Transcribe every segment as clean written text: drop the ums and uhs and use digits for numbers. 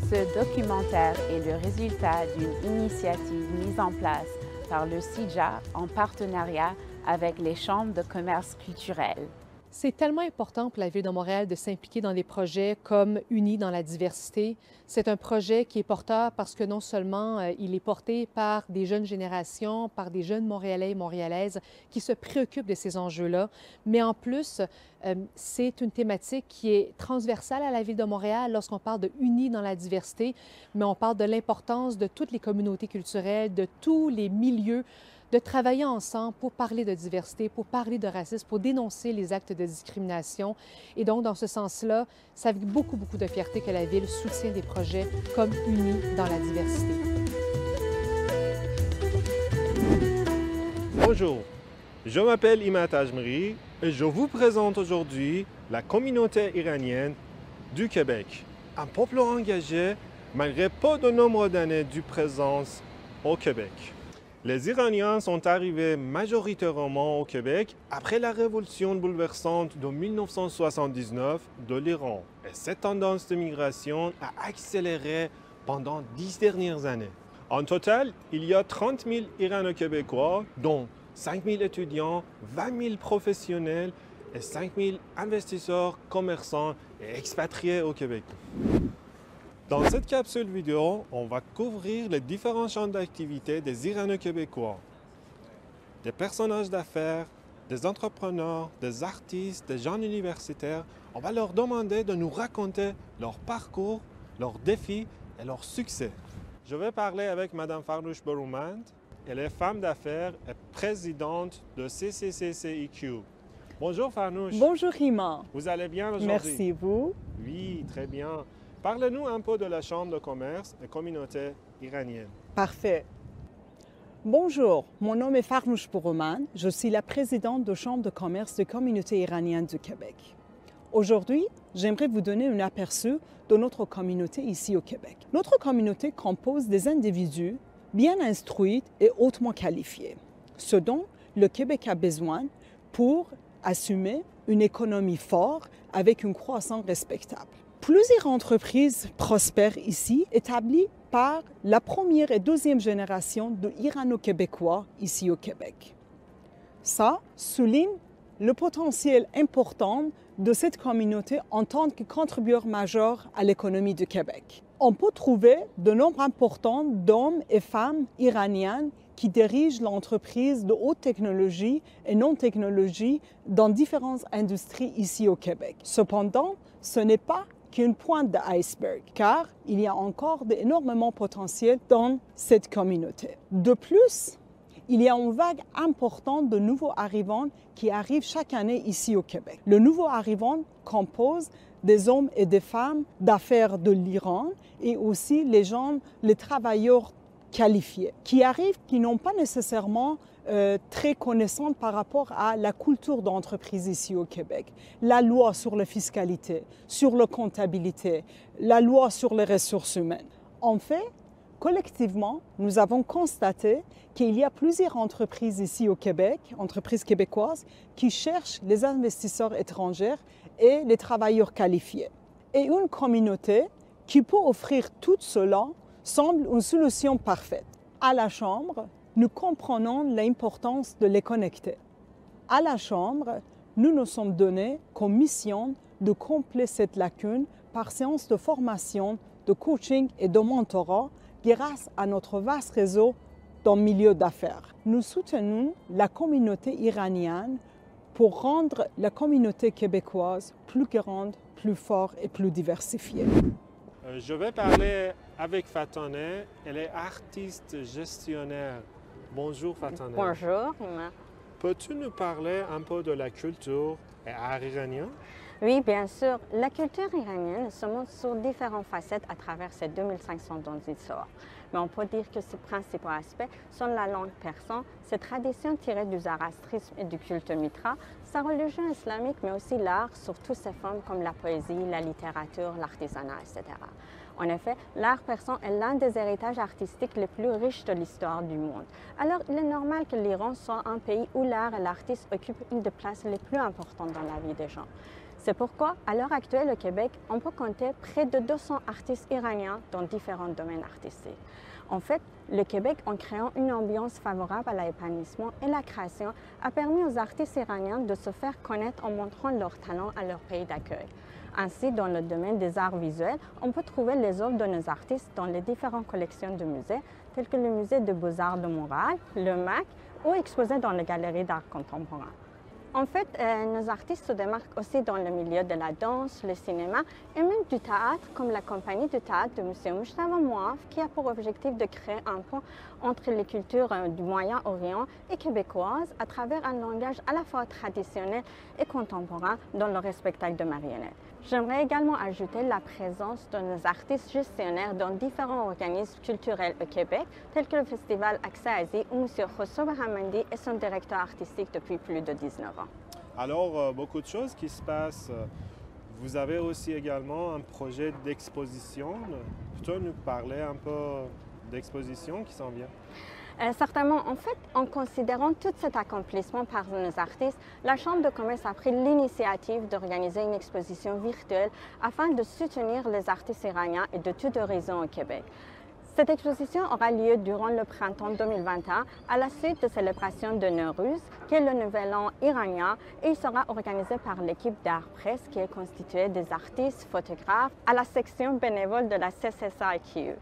Ce documentaire est le résultat d'une initiative mise en place par le CIJA en partenariat avec les chambres de commerce culturelles. C'est tellement important pour la Ville de Montréal de s'impliquer dans des projets comme Unis dans la diversité. C'est un projet qui est porteur parce que non seulement il est porté par des jeunes générations, par des jeunes Montréalais et Montréalaises qui se préoccupent de ces enjeux-là, mais en plus, c'est une thématique qui est transversale à la Ville de Montréal lorsqu'on parle de Unis dans la diversité, mais on parle de l'importance de toutes les communautés culturelles, de tous les milieux, de travailler ensemble pour parler de diversité, pour parler de racisme, pour dénoncer les actes de discrimination. Et donc, dans ce sens-là, c'est avec beaucoup, beaucoup de fierté que la Ville soutient des projets comme Unis dans la diversité. Bonjour, je m'appelle Imad Ajmeri et je vous présente aujourd'hui la communauté iranienne du Québec. Un peuple engagé malgré peu de nombre d'années de présence au Québec. Les Iraniens sont arrivés majoritairement au Québec après la révolution bouleversante de 1979 de l'Iran. Et cette tendance de migration a accéléré pendant 10 dernières années. En total, il y a 30 000 Irano-Québécois, dont 5 000 étudiants, 20 000 professionnels et 5 000 investisseurs, commerçants et expatriés au Québec. Dans cette capsule vidéo, on va couvrir les différents champs d'activité des Irano-Québécois. Des personnages d'affaires, des entrepreneurs, des artistes, des gens universitaires. On va leur demander de nous raconter leur parcours, leurs défis et leurs succès. Je vais parler avec Mme Farnoosh Borouman. Elle est femme d'affaires et présidente de CCCCIQ. Bonjour Farnoosh. Bonjour Rima. Vous allez bien aujourd'hui? Merci, vous? Oui, très bien. Parlez-nous un peu de la Chambre de commerce et communauté iranienne. Parfait. Bonjour, mon nom est Farnoosh Borouman. Je suis la présidente de Chambre de commerce de communauté iranienne du Québec. Aujourd'hui, j'aimerais vous donner un aperçu de notre communauté ici au Québec. Notre communauté compose des individus bien instruits et hautement qualifiés, ce dont le Québec a besoin pour assumer une économie forte avec une croissance respectable. Plusieurs entreprises prospèrent ici, établies par la première et deuxième génération de Irano-Québécois ici au Québec. Ça souligne le potentiel important de cette communauté en tant que contributeur majeur à l'économie du Québec. On peut trouver de nombre important d'hommes et femmes iraniens qui dirigent l'entreprise de haute technologie et non-technologie dans différentes industries ici au Québec. Cependant, ce n'est pas qu'une pointe de l'iceberg, car il y a encore d'énormément de potentiel dans cette communauté. De plus, il y a une vague importante de nouveaux arrivants qui arrivent chaque année ici au Québec. Le nouveau arrivant compose des hommes et des femmes d'affaires de l'Iran et aussi les travailleurs qualifiés qui arrivent, qui n'ont pas nécessairement très connaissantes par rapport à la culture d'entreprise ici au Québec. La loi sur la fiscalité, sur la comptabilité, la loi sur les ressources humaines. En fait, collectivement, nous avons constaté qu'il y a plusieurs entreprises ici au Québec, entreprises québécoises, qui cherchent les investisseurs étrangers et les travailleurs qualifiés. Et une communauté qui peut offrir tout cela semble une solution parfaite. À la Chambre, nous comprenons l'importance de les connecter. À la Chambre, nous nous sommes donnés comme mission de combler cette lacune par séances de formation, de coaching et de mentorat grâce à notre vaste réseau dans le milieu d'affaires. Nous soutenons la communauté iranienne pour rendre la communauté québécoise plus grande, plus forte et plus diversifiée. Je vais parler avec Fataneh. Elle est artiste gestionnaire. Bonjour Fataneh. Bonjour. Peux-tu nous parler un peu de la culture et art iranien? Oui, bien sûr. La culture iranienne se montre sur différentes facettes à travers ces 2500 ans d'histoire. Mais on peut dire que ses principaux aspects sont la langue persane, ses traditions tirées du zoroastrisme et du culte mitra, sa religion islamique, mais aussi l'art sur toutes ses formes comme la poésie, la littérature, l'artisanat, etc. En effet, l'art persan est l'un des héritages artistiques les plus riches de l'histoire du monde. Alors, il est normal que l'Iran soit un pays où l'art et l'artiste occupent une des places les plus importantes dans la vie des gens. C'est pourquoi, à l'heure actuelle au Québec, on peut compter près de 200 artistes iraniens dans différents domaines artistiques. En fait, le Québec, en créant une ambiance favorable à l'épanouissement et la création, a permis aux artistes iraniens de se faire connaître en montrant leur talent à leur pays d'accueil. Ainsi, dans le domaine des arts visuels, on peut trouver les œuvres de nos artistes dans les différentes collections de musées, tels que le Musée des Beaux-Arts de Montréal, le MAC, ou exposés dans les galeries d'art contemporain. En fait, nos artistes se démarquent aussi dans le milieu de la danse, le cinéma et même du théâtre, comme la compagnie de théâtre de M. Moujtaba Mouaf, qui a pour objectif de créer un pont entre les cultures du Moyen-Orient et québécoises à travers un langage à la fois traditionnel et contemporain dans le spectacle de marionnettes. J'aimerais également ajouter la présence de nos artistes gestionnaires dans différents organismes culturels au Québec, tels que le festival Accès Asie, où M. Khosso Bahamandi est son directeur artistique depuis plus de 19 ans. Alors, beaucoup de choses qui se passent. Vous avez aussi également un projet d'exposition. Peux-tu nous parler un peu d'exposition qui s'en vient? Certainement. En fait, en considérant tout cet accomplissement par nos artistes, la Chambre de commerce a pris l'initiative d'organiser une exposition virtuelle afin de soutenir les artistes iraniens et de tout horizon au Québec. Cette exposition aura lieu durant le printemps 2021 à la suite de célébration de Nowruz, qui est le nouvel an iranien, et il sera organisé par l'équipe d'Art Presse qui est constituée des artistes, photographes, à la section bénévole de la CCSIQ.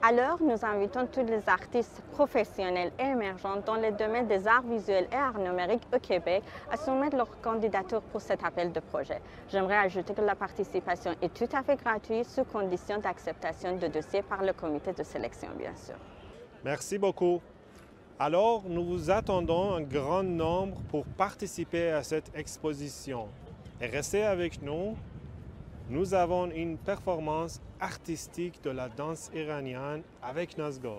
Alors, nous invitons tous les artistes professionnels et émergents dans les domaines des arts visuels et arts numériques au Québec à soumettre leur candidature pour cet appel de projet. J'aimerais ajouter que la participation est tout à fait gratuite sous condition d'acceptation de dossier par le comité de sélection, bien sûr. Merci beaucoup. Alors, nous vous attendons un grand nombre pour participer à cette exposition. Et restez avec nous. Nous avons une performance artistique de la danse iranienne avec Nazgul.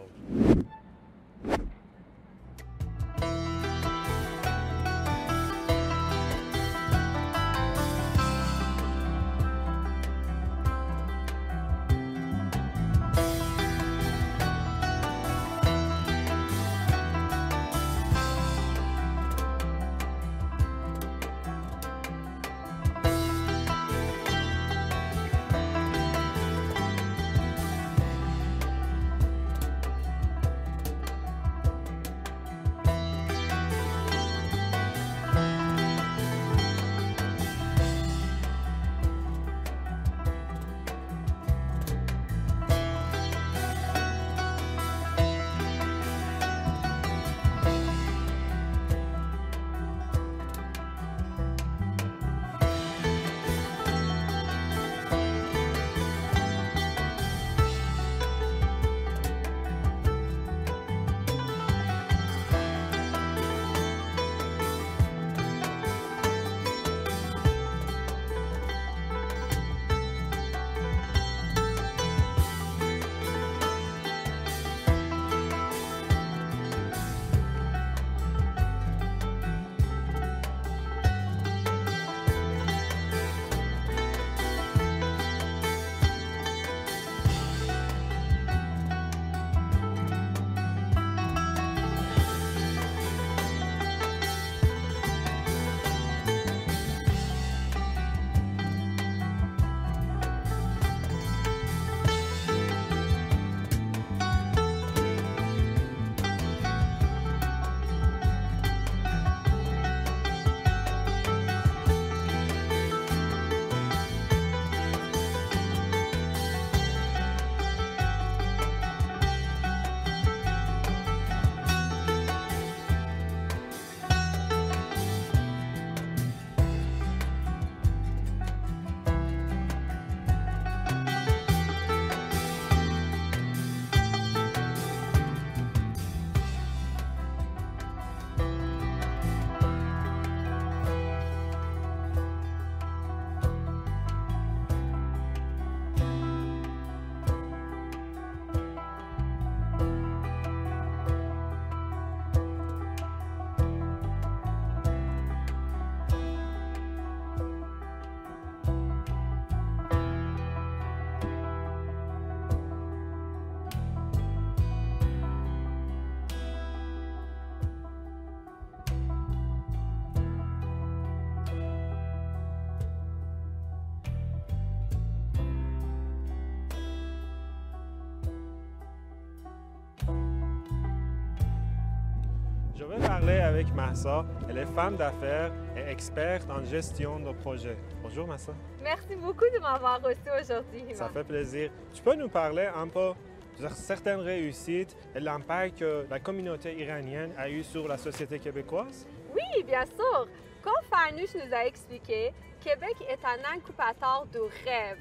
vais parler avec Massa. Elle est femme d'affaires et experte en gestion de projets. Bonjour Massa. Merci beaucoup de m'avoir reçu aujourd'hui, Hima. Ça fait plaisir. Tu peux nous parler un peu de certaines réussites et l'impact que la communauté iranienne a eu sur la société québécoise? Oui, bien sûr. Comme Farnoosh nous a expliqué, Québec est un incubateur de rêve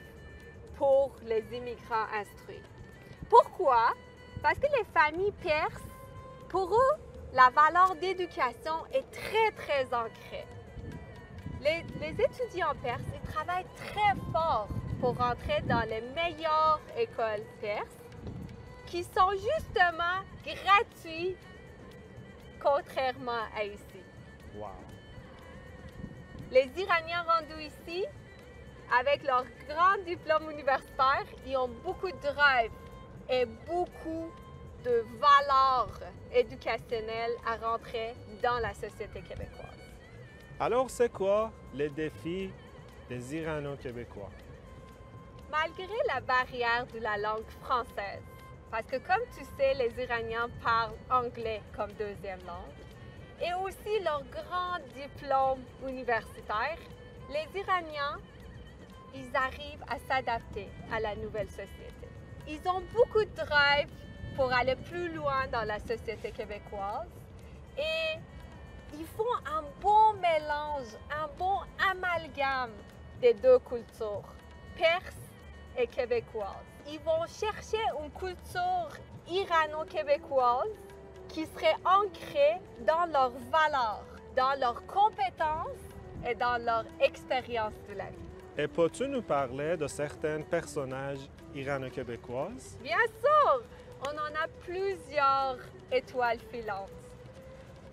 pour les immigrants instruits. Pourquoi? Parce que les familles perses, pour eux, la valeur d'éducation est très ancrée. Les étudiants perses, ils travaillent très fort pour rentrer dans les meilleures écoles perses qui sont justement gratuites, contrairement à ici. Wow. Les Iraniens rendus ici, avec leur grand diplôme universitaire, ils ont beaucoup de drive et beaucoup de valeurs éducationnelles à rentrer dans la société québécoise. Alors, c'est quoi les défis des Irano-Québécois? Malgré la barrière de la langue française, parce que comme tu sais, les Iraniens parlent anglais comme deuxième langue, et aussi leur grand diplôme universitaire, les Iraniens, ils arrivent à s'adapter à la nouvelle société. Ils ont beaucoup de drive pour aller plus loin dans la société québécoise et ils font un bon mélange, un bon amalgame des deux cultures, perse et québécoise. Ils vont chercher une culture irano-québécoise qui serait ancrée dans leurs valeurs, dans leurs compétences et dans leur expérience de la vie. Et peux-tu nous parler de certains personnages irano-québécoises? Bien sûr! On en a plusieurs étoiles filantes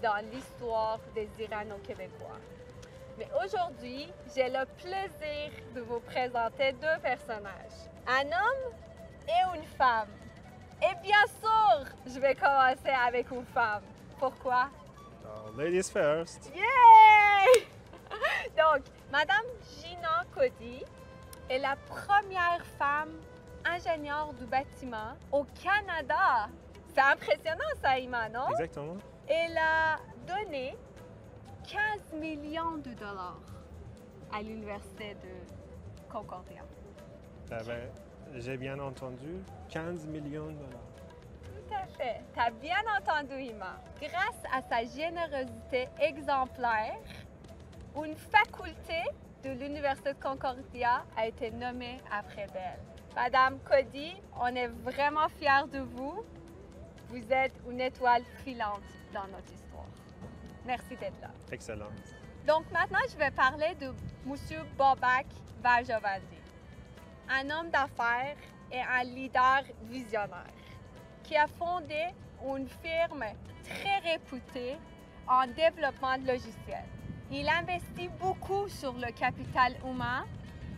dans l'histoire des Irano-Québécois. Mais aujourd'hui, j'ai le plaisir de vous présenter deux personnages, un homme et une femme. Et bien sûr, je vais commencer avec une femme. Pourquoi? Oh, ladies first. Yay! Donc, Madame Gina Cody est la première femme ingénieure du bâtiment au Canada. C'est impressionnant ça, Ima, non? Exactement. Elle a donné 15 millions de dollars à l'Université de Concordia. J'ai bien entendu, 15 millions de dollars. Tout à fait. Tu as bien entendu, Ima. Grâce à sa générosité exemplaire, une faculté de l'Université de Concordia a été nommée après d'elle. Madame Cody, on est vraiment fiers de vous. Vous êtes une étoile filante dans notre histoire. Merci d'être là. Excellent. Donc maintenant, je vais parler de M. Bobak Vajovandi, un homme d'affaires et un leader visionnaire qui a fondé une firme très réputée en développement de logiciels. Il investit beaucoup sur le capital humain.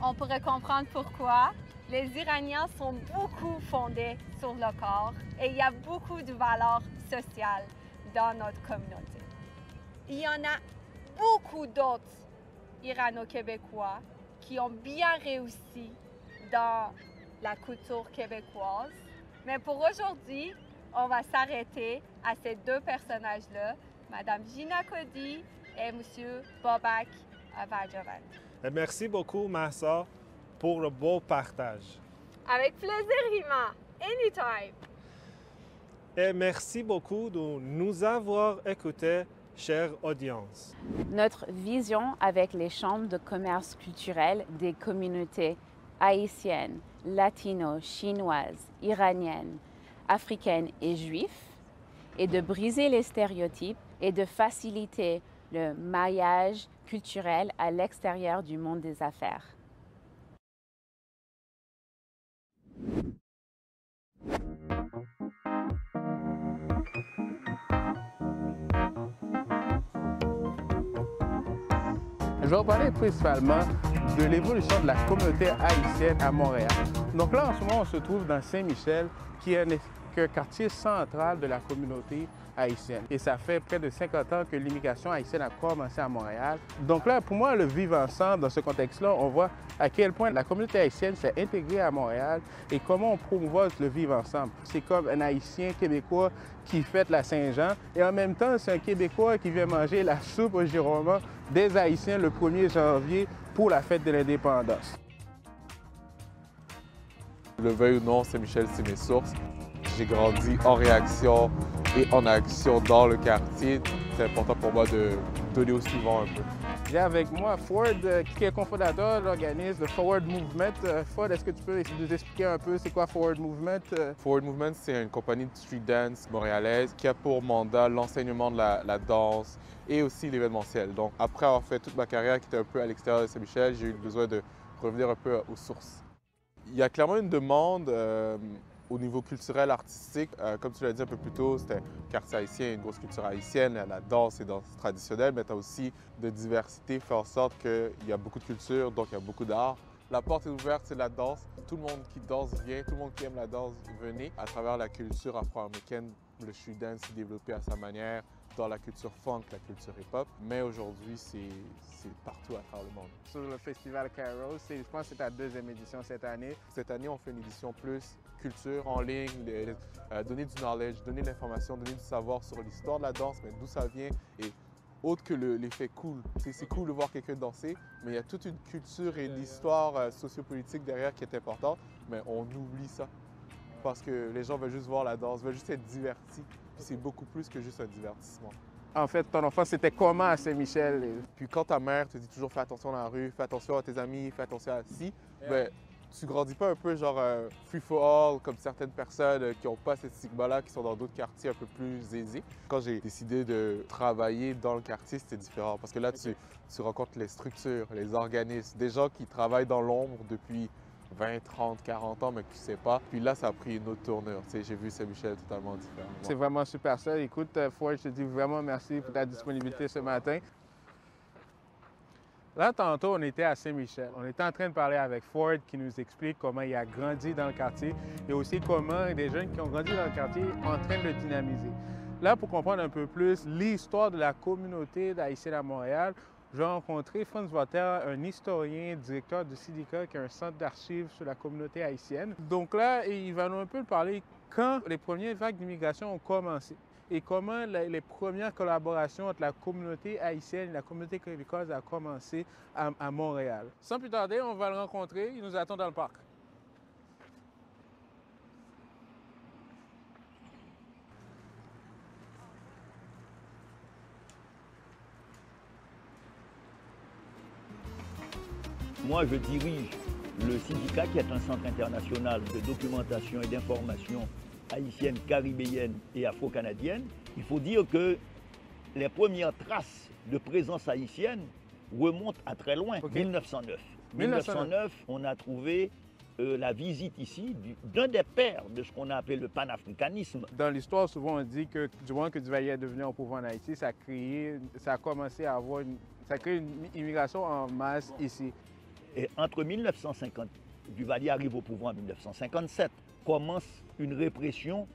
On pourrait comprendre pourquoi. Les Iraniens sont beaucoup fondés sur le corps et il y a beaucoup de valeurs sociales dans notre communauté. Il y en a beaucoup d'autres Irano-Québécois qui ont bien réussi dans la culture québécoise. Mais pour aujourd'hui, on va s'arrêter à ces deux personnages-là, Madame Gina Cody et Monsieur Bobak Vajovandi. Merci beaucoup, Massa, pour le beau partage. Avec plaisir, Hima. Anytime. Et merci beaucoup de nous avoir écoutés, chère audience. Notre vision avec les chambres de commerce culturel des communautés haïtiennes, latino, chinoises, iraniennes, africaines et juives est de briser les stéréotypes et de faciliter le maillage culturel à l'extérieur du monde des affaires. Je vais vous parler principalement de l'évolution de la communauté haïtienne à Montréal. Donc là, en ce moment, on se trouve dans Saint-Michel, qui est un quartier central de la communauté haïtienne. Et ça fait près de 50 ans que l'immigration haïtienne a commencé à Montréal. Donc là, pour moi, le vivre ensemble, dans ce contexte-là, on voit à quel point la communauté haïtienne s'est intégrée à Montréal et comment on promouvoit le vivre ensemble. C'est comme un Haïtien québécois qui fête la Saint-Jean et en même temps, c'est un Québécois qui vient manger la soupe au gironnement des Haïtiens le 1er janvier pour la fête de l'indépendance. Le veuille ou non, Saint-Michel, c'est mes sources. J'ai grandi en réaction et en action dans le quartier. C'est important pour moi de donner au suivant un peu. J'ai avec moi Ford, qui est cofondateur de l'organisme de Forward Movement. Ford, est-ce que tu peux nous expliquer un peu c'est quoi Forward Movement? Forward Movement, c'est une compagnie de street dance montréalaise qui a pour mandat l'enseignement de la danse et aussi l'événementiel. Donc, après avoir fait toute ma carrière qui était un peu à l'extérieur de Saint-Michel, j'ai eu besoin de revenir un peu aux sources. Il y a clairement une demande au niveau culturel, artistique. Comme tu l'as dit un peu plus tôt, c'était un quartier haïtien, une grosse culture haïtienne, la danse et danse traditionnelle, mais tu as aussi de diversité, fait en sorte qu'il y a beaucoup de culture, donc il y a beaucoup d'art. La porte est ouverte, c'est la danse. Tout le monde qui danse vient, tout le monde qui aime la danse, venez. À travers la culture afro-américaine, le street dance s'est développé à sa manière dans la culture funk, la culture hip-hop, mais aujourd'hui, c'est partout à travers le monde. Sur le festival Kairos, je pense que c'est ta deuxième édition cette année. Cette année, on fait une édition plus culture en ligne, donner du knowledge, donner de l'information, donner du savoir sur l'histoire de la danse, mais d'où ça vient et autre que l'effet cool. C'est cool de voir quelqu'un danser, mais il y a toute une culture et une histoire sociopolitique derrière qui est importante, mais on oublie ça parce que les gens veulent juste voir la danse, veulent juste être divertis. Puis c'est beaucoup plus que juste un divertissement. En fait, ton enfance, c'était comment à Saint-Michel? Puis quand ta mère te dit toujours fais attention dans la rue, fais attention à tes amis, fais attention à ci, ben, tu grandis pas un peu genre free for all comme certaines personnes qui n'ont pas cette stigma-là, qui sont dans d'autres quartiers un peu plus aisés. Quand j'ai décidé de travailler dans le quartier, c'était différent parce que là, tu rencontres les structures, les organismes, des gens qui travaillent dans l'ombre depuis 20, 30, 40 ans, mais que tu ne sais pas. Puis là, ça a pris une autre tournure. J'ai vu Saint-Michel totalement différent. C'est vraiment super ça. Écoute, Ford, je te dis vraiment merci pour ta disponibilité ce matin. Là, tantôt, on était à Saint-Michel. On était en train de parler avec Ford qui nous explique comment il a grandi dans le quartier et aussi comment des jeunes qui ont grandi dans le quartier sont en train de le dynamiser. Là, pour comprendre un peu plus l'histoire de la communauté d'Haïtiens à Montréal, j'ai rencontré Franz Water, un historien, directeur de Syndicat, qui est un centre d'archives sur la communauté haïtienne. Donc là, il va nous un peu parler quand les premières vagues d'immigration ont commencé et comment les premières collaborations entre la communauté haïtienne et la communauté québécoise ont commencé à Montréal. Sans plus tarder, on va le rencontrer. Il nous attend dans le parc. Moi, je dirige le syndicat qui est un centre international de documentation et d'information haïtienne, caribéenne et afro-canadienne. Il faut dire que les premières traces de présence haïtienne remontent à très loin, 1909. 1909, on a trouvé la visite ici d'un des pères de ce qu'on a appelé le panafricanisme. Dans l'histoire, souvent on dit que du moment que Duvalier est devenu au pouvoir en Haïti, ça a commencé à avoir ça a créé une immigration en masse ici. Et entre 1950, Duvalier arrive au pouvoir en 1957, commence une répression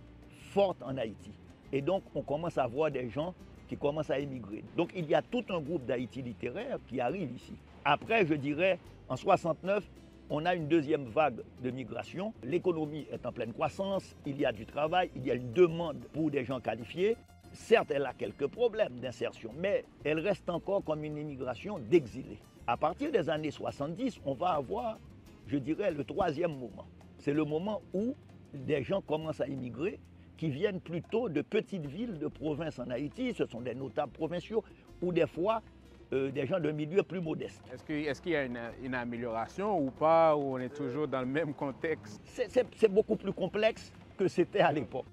forte en Haïti. Et donc, on commence à voir des gens qui commencent à émigrer. Donc, il y a tout un groupe d'Haïti littéraires qui arrive ici. Après, je dirais, en 69, on a une deuxième vague de migration. L'économie est en pleine croissance, il y a du travail, il y a une demande pour des gens qualifiés. Certes, elle a quelques problèmes d'insertion, mais elle reste encore comme une immigration d'exilés. À partir des années 70, on va avoir, je dirais, le troisième moment. C'est le moment où des gens commencent à immigrer, qui viennent plutôt de petites villes de province en Haïti. Ce sont des notables provinciaux ou des fois des gens d'un milieu plus modeste. Est-ce qu'il y a une amélioration ou pas, ou on est toujours dans le même contexte? C'est beaucoup plus complexe que c'était à l'époque.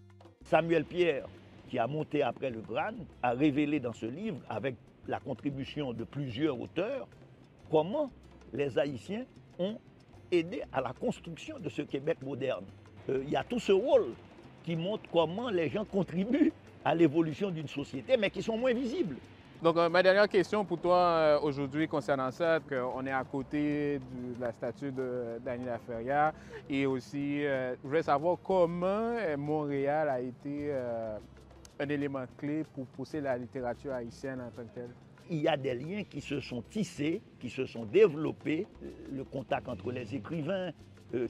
Samuel Pierre, qui a monté après le GRAN, a révélé dans ce livre, avec la contribution de plusieurs auteurs, comment les Haïtiens ont aidé à la construction de ce Québec moderne. Il y a tout ce rôle qui montre comment les gens contribuent à l'évolution d'une société, mais qui sont moins visibles. Donc, ma dernière question pour toi aujourd'hui concernant ça, on est à côté de la statue de Daniel Laferrière et aussi, je voulais savoir comment Montréal a été un élément clé pour pousser la littérature haïtienne en tant que telle? Il y a des liens qui se sont tissés, qui se sont développés, le contact entre les écrivains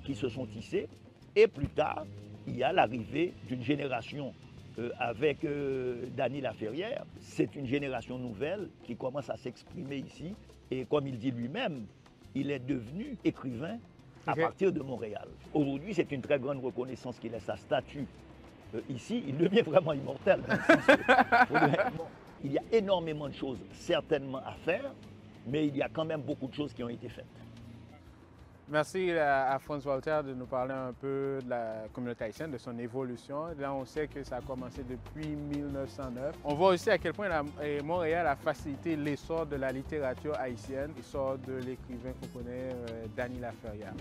qui se sont tissés, et plus tard, il y a l'arrivée d'une génération avec Dany Laferrière. C'est une génération nouvelle qui commence à s'exprimer ici, et comme il dit lui-même, il est devenu écrivain à partir de Montréal. Aujourd'hui, c'est une très grande reconnaissance qu'il ait sa statue ici. Il devient vraiment immortel. Il y a énormément de choses certainement à faire, mais il y a quand même beaucoup de choses qui ont été faites. Merci à Franz Walter de nous parler un peu de la communauté haïtienne, de son évolution. Là, on sait que ça a commencé depuis 1909. On voit aussi à quel point Montréal a facilité l'essor de la littérature haïtienne, l'essor de l'écrivain qu'on connaît, Dany Laferrière.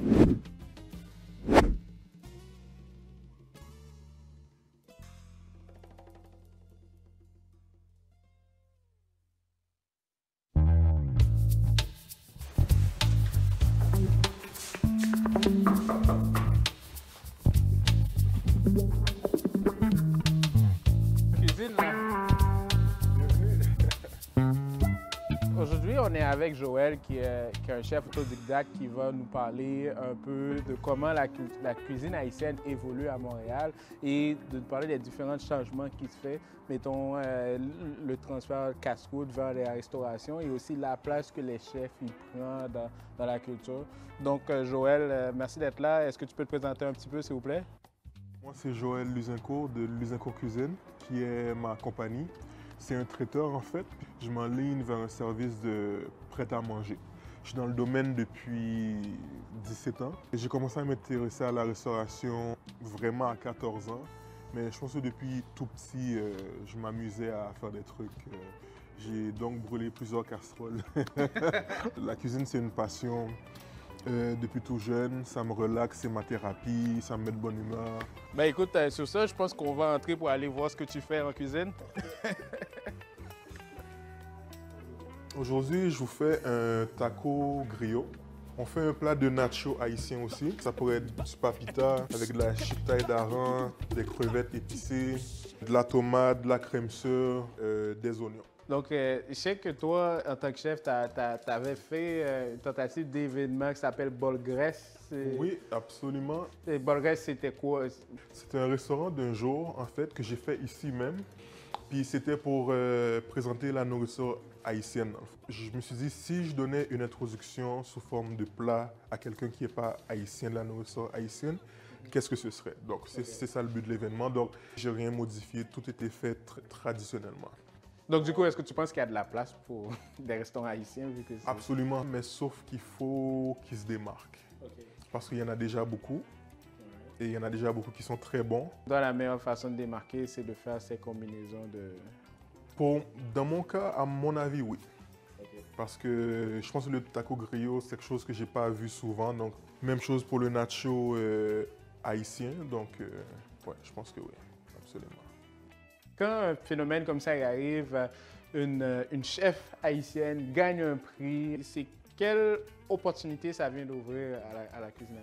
Aujourd'hui, on est avec Joël, qui est un chef autodidacte qui va nous parler un peu de comment la cuisine haïtienne évolue à Montréal et de nous parler des différents changements qui se font, mettons le transfert casse-croûte vers la restauration et aussi la place que les chefs y prennent dans la culture. Donc Joël, merci d'être là. Est-ce que tu peux te présenter un petit peu, s'il vous plaît? Moi, c'est Joël Luzincourt de Luzincourt Cuisine, qui est ma compagnie. C'est un traiteur en fait. Je m'enligne vers un service de prêt-à-manger. Je suis dans le domaine depuis 17 ans. J'ai commencé à m'intéresser à la restauration vraiment à 14 ans. Mais je pense que depuis tout petit, je m'amusais à faire des trucs. J'ai donc brûlé plusieurs casseroles. La cuisine, c'est une passion. Depuis tout jeune, ça me relaxe, c'est ma thérapie, ça me met de bonne humeur. Ben écoute, sur ça, je pense qu'on va entrer pour aller voir ce que tu fais en cuisine. Aujourd'hui, je vous fais un taco griot. On fait un plat de nacho haïtien aussi. Ça pourrait être du papita avec de la chiptaille d'aran, des crevettes épicées, de la tomate, de la crème sure, des oignons. Donc, je sais que toi, en tant que chef, tu avais fait une tentative d'événement qui s'appelle Bolgrès. Oui, absolument. Et Bolgrès, c'était quoi? C'était un restaurant d'un jour, en fait, que j'ai fait ici même. Puis c'était pour présenter la nourriture haïtienne. Je me suis dit, si je donnais une introduction sous forme de plat à quelqu'un qui n'est pas haïtien, de la nourriture haïtienne, qu'est-ce que ce serait? Donc, c'est ça le but de l'événement. Donc, j'ai rien modifié, tout était fait traditionnellement. Donc, du coup, est-ce que tu penses qu'il y a de la place pour des restaurants haïtiens? Vu que absolument, mais sauf qu'il faut qu'ils se démarquent. Parce qu'il y en a déjà beaucoup. Et il y en a déjà beaucoup qui sont très bons. Dans la meilleure façon de démarquer, c'est de faire ces combinaisons de... Dans mon cas, à mon avis, oui. Parce que je pense que le taco griot, c'est quelque chose que je n'ai pas vu souvent. Donc, même chose pour le nacho haïtien. Donc, ouais, je pense que oui, absolument. Quand un phénomène comme ça arrive, une chef haïtienne gagne un prix, c'est quelle opportunité ça vient d'ouvrir à la cuisine?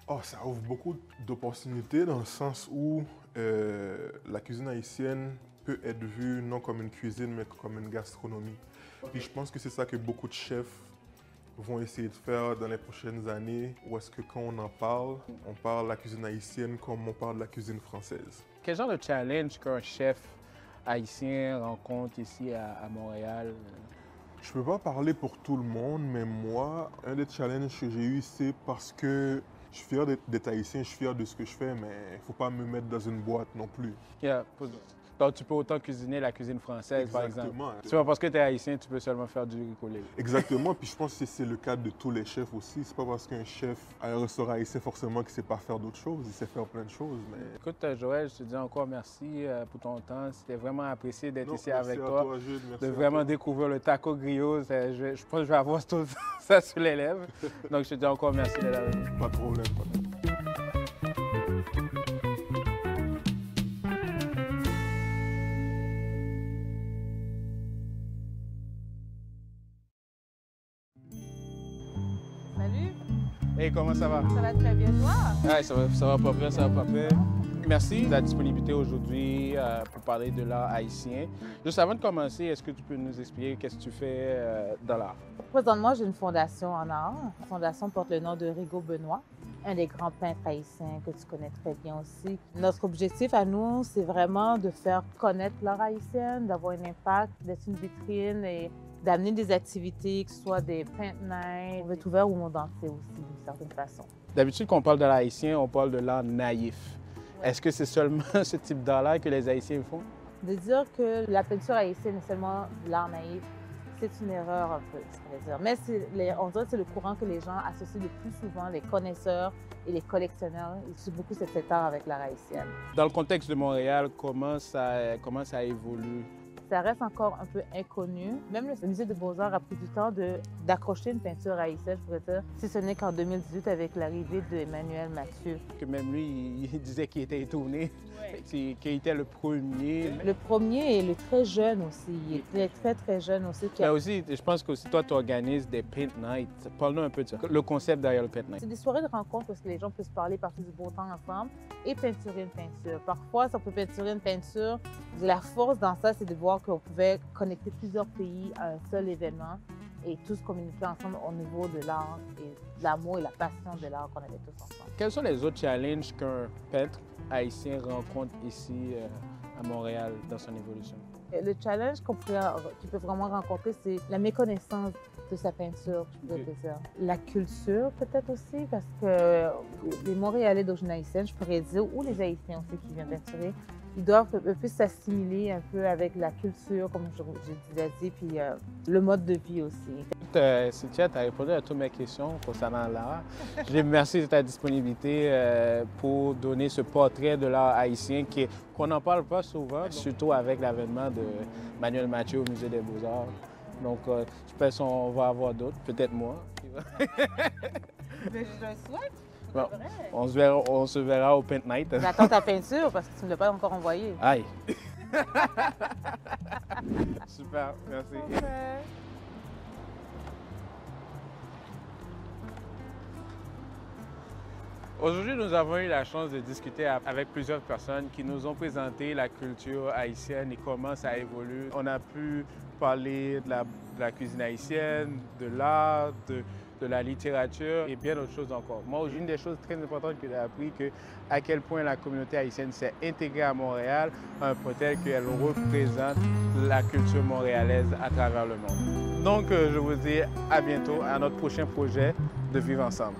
Oh, ça ouvre beaucoup d'opportunités dans le sens où la cuisine haïtienne peut être vue non comme une cuisine, mais comme une gastronomie. Puis je pense que c'est ça que beaucoup de chefs vont essayer de faire dans les prochaines années, où est-ce que quand on parle de la cuisine haïtienne comme on parle de la cuisine française. Quel genre de challenge qu'un chef haïtien rencontre ici à Montréal? Je ne peux pas parler pour tout le monde, mais moi, un des challenges que j'ai eu, c'est parce que je suis fier d'être haïtien, je suis fier de ce que je fais, mais il ne faut pas me mettre dans une boîte non plus. Donc, tu peux autant cuisiner la cuisine française, par exemple. C'est pas parce que tu es haïtien, tu peux seulement faire du riz collé. Exactement, puis je pense que c'est le cas de tous les chefs aussi. C'est pas parce qu'un chef a un restaurant haïtien forcément qu'il ne sait pas faire d'autres choses, il sait faire plein de choses. Mais... Écoute, Joël, je te dis encore merci pour ton temps. C'était vraiment apprécié d'être ici avec toi, de vraiment découvrir le taco griot. Je pense que je vais avoir tout ça sur les lèvres. Donc, je te dis encore merci d'être avec nous. Pas de problème. Salut! Hey, comment ça va? Ça va très bien, toi? Ouais, ça va pas bien, ça va pas bien. Merci de la disponibilité aujourd'hui pour parler de l'art haïtien. Juste avant de commencer, est-ce que tu peux nous expliquer qu'est-ce que tu fais dans l'art? Présentement, j'ai une fondation en art. La fondation porte le nom de Rigaud Benoît, un des grands peintres haïtiens que tu connais très bien aussi. Notre objectif à nous, c'est vraiment de faire connaître l'art haïtien, d'avoir un impact, d'être une vitrine et d'amener des activités, que ce soit des paint nights. On veut être ouvert au monde entier aussi, d'une certaine façon. D'habitude, quand on parle de l'art haïtien, on parle de l'art naïf. Ouais. Est-ce que c'est seulement ce type d'art-là que les Haïtiens font? De dire que la peinture haïtienne est seulement l'art naïf, c'est une erreur un peu, je pourrais dire. Mais on dirait que c'est le courant que les gens associent le plus souvent, les connaisseurs et les collectionneurs. Ils associent beaucoup cet art avec l'art haïtien. Dans le contexte de Montréal, comment ça évolue? Ça reste encore un peu inconnu. Même le musée des Beaux-Arts a pris du temps d'accrocher une peinture haïtienne, je pourrais dire, si ce n'est qu'en 2018 avec l'arrivée d'Emmanuel Mathieu. Que même lui, il disait qu'il était étonné, qu'il était le premier. Le premier et le très jeune aussi. Il est très, très jeune aussi. Mais aussi, je pense que aussi toi, tu organises des paint nights. Parle-nous un peu de ça, le concept derrière le paint night. C'est des soirées de rencontre parce que les gens peuvent se parler, partir du beau temps ensemble et peinturer une peinture. Parfois, ça peut peinturer une peinture. La force dans ça, c'est de voir qu'on pouvait connecter plusieurs pays à un seul événement et tous communiquer ensemble au niveau de l'art et de l'amour et la passion de l'art qu'on avait tous ensemble. Quels sont les autres challenges qu'un peintre haïtien rencontre ici à Montréal dans son évolution? Le challenge qu'il peut vraiment rencontrer, c'est la méconnaissance de sa peinture, je pourrais dire. La culture peut-être aussi, parce que les Montréalais d'origine haïtienne, je pourrais dire, ou les Haïtiens aussi qui viennent peinturer, ils doivent un peu s'assimiler un peu avec la culture, comme je disais, puis le mode de vie aussi. Cynthia, tu as répondu à toutes mes questions concernant l'art. Je te remercie de ta disponibilité pour donner ce portrait de l'art haïtien qu'on n'en parle pas souvent, surtout avec l'avènement de Emmanuel Mathieu au Musée des Beaux-Arts. Donc, je pense qu'on va avoir d'autres, peut-être moi. Mais je le souhaite. Bon, on se verra au Paint Night. J'attends ta peinture parce que tu ne l'as pas encore envoyée. Aïe! Super, merci. Okay. Aujourd'hui, nous avons eu la chance de discuter avec plusieurs personnes qui nous ont présenté la culture haïtienne et comment ça évolue. On a pu parler de la cuisine haïtienne, de l'art, de la littérature et bien d'autres choses encore. Moi, une des choses très importantes que j'ai appris, c'est à quel point la communauté haïtienne s'est intégrée à Montréal à un point tel qu'elle représente la culture montréalaise à travers le monde. Donc, je vous dis à bientôt à notre prochain projet de Vivre ensemble.